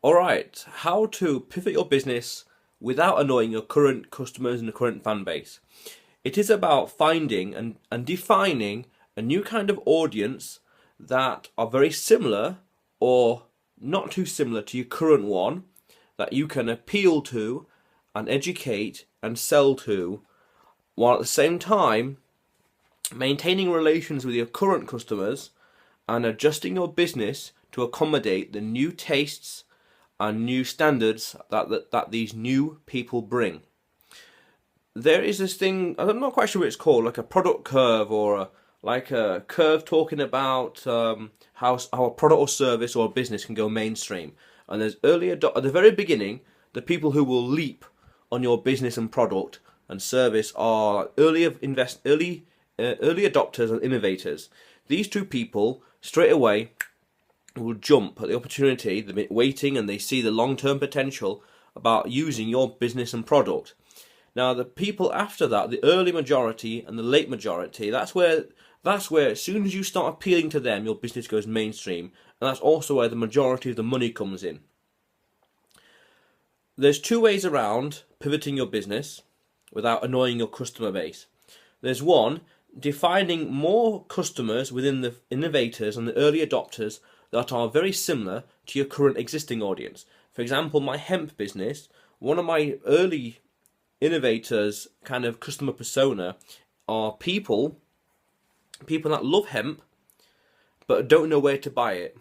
Alright, how to pivot your business without annoying your current customers and the current fan base. It is about finding and defining a new kind of audience that are very similar or not too similar to your current one that you can appeal to and educate and sell to, while at the same time maintaining relations with your current customers and adjusting your business to accommodate the new tastes and new standards that these new people bring. There is this thing, I'm not quite sure what it's called, like a product curve or like a curve talking about how a product or service or a business can go mainstream. And there's at the very beginning, the people who will leap on your business and product and service are early adopters and innovators. These two people straight away will jump at the opportunity, the minute waiting, and they see the long-term potential about using your business and product. Now, the people after that, the early majority and the late majority, that's where as soon as you start appealing to them, your business goes mainstream, and that's also where the majority of the money comes in. There's two ways around pivoting your business without annoying your customer base. There's one, defining more customers within the innovators and the early adopters that are very similar to your current existing audience. For example, my hemp business, one of my early innovators kind of customer persona are people that love hemp but don't know where to buy it.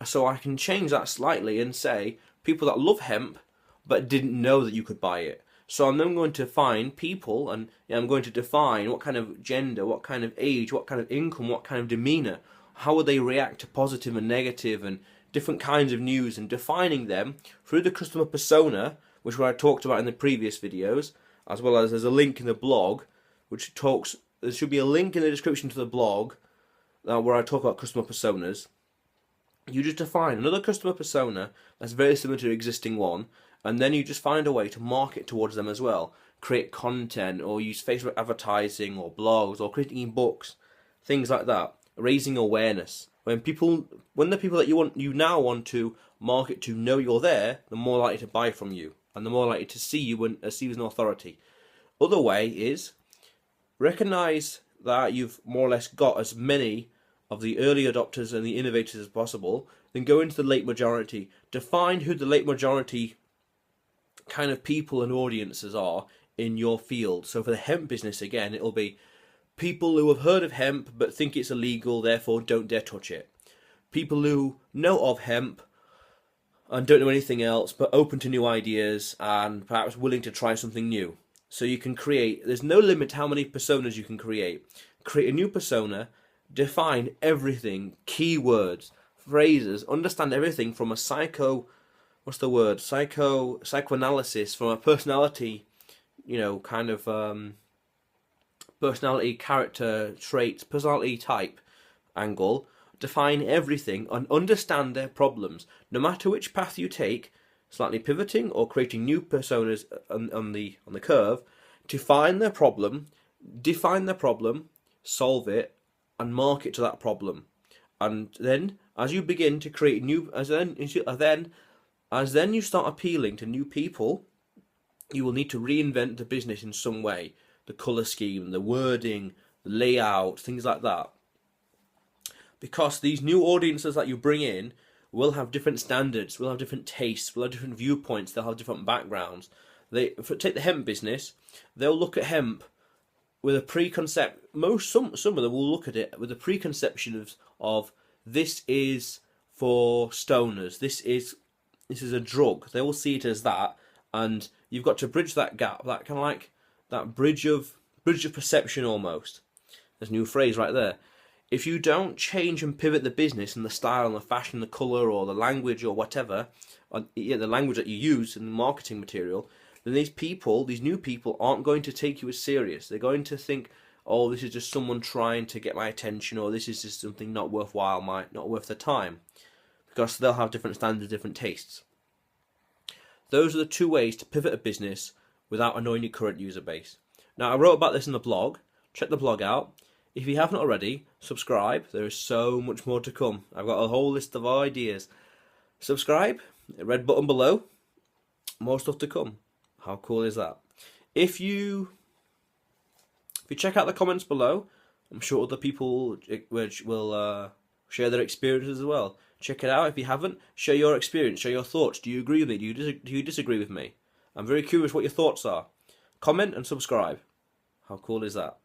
So I can change that slightly and say people that love hemp but didn't know that you could buy it. So I'm then going to find people and I'm going to define what kind of gender, what kind of age, what kind of income, what kind of demeanour, how would they react to positive and negative and different kinds of news, and defining them through the customer persona, which I talked about in the previous videos, as well as there's a link in the blog, there should be a link in the description to the blog where I talk about customer personas. You just define another customer persona that's very similar to the existing one, and then you just find a way to market towards them as well. Create content, or use Facebook advertising, or blogs, or creating books, things like that. Raising awareness. When the people that you now want to market to know you're there, the more likely to buy from you, and the more likely to see you as an authority. Other way is recognize that you've more or less got as many of the early adopters and the innovators as possible, then go into the late majority. Define who the late majority kind of people and audiences are in your field. So for the hemp business, again, it'll be people who have heard of hemp but think it's illegal, therefore don't dare touch it. People who know of hemp and don't know anything else but open to new ideas and perhaps willing to try something new. So you can there's no limit to how many personas you can create. Create a new persona, define everything, keywords, phrases, understand everything from a psychoanalysis, from a personality, personality, character traits, personality type angle. Define everything and understand their problems. No matter which path you take, slightly pivoting or creating new personas on the curve, define their problem, solve it, and market to that problem. And then, as you begin to create as then you start appealing to new people, you will need to reinvent the business in some way. The colour scheme, the wording, the layout, things like that. Because these new audiences that you bring in will have different standards, will have different tastes, will have different viewpoints, they'll have different backgrounds. Take the hemp business, they'll look at hemp with a preconcept. Some of them will look at it with a preconception of this is for stoners, this is a drug. They will see it as that, and you've got to bridge that gap, that kind of like that bridge of perception almost. There's a new phrase right there. If you don't change and pivot the business and the style and the fashion, the colour or the language or whatever, the language that you use in the marketing material, then these new people aren't going to take you as serious. They're going to think, oh, this is just someone trying to get my attention, or this is just something not worthwhile, not worth the time. Because they'll have different standards, different tastes. Those are the two ways to pivot a business without annoying your current user base. Now, I wrote about this in the blog. Check the blog out. If you haven't already, subscribe. There is so much more to come. I've got a whole list of ideas. Subscribe, red button below. More stuff to come. How cool is that? If you check out the comments below, I'm sure other people will share their experiences as well. Check it out. If you haven't, share your experience, share your thoughts. Do you agree with me? Do you disagree with me? I'm very curious what your thoughts are. Comment and subscribe. How cool is that?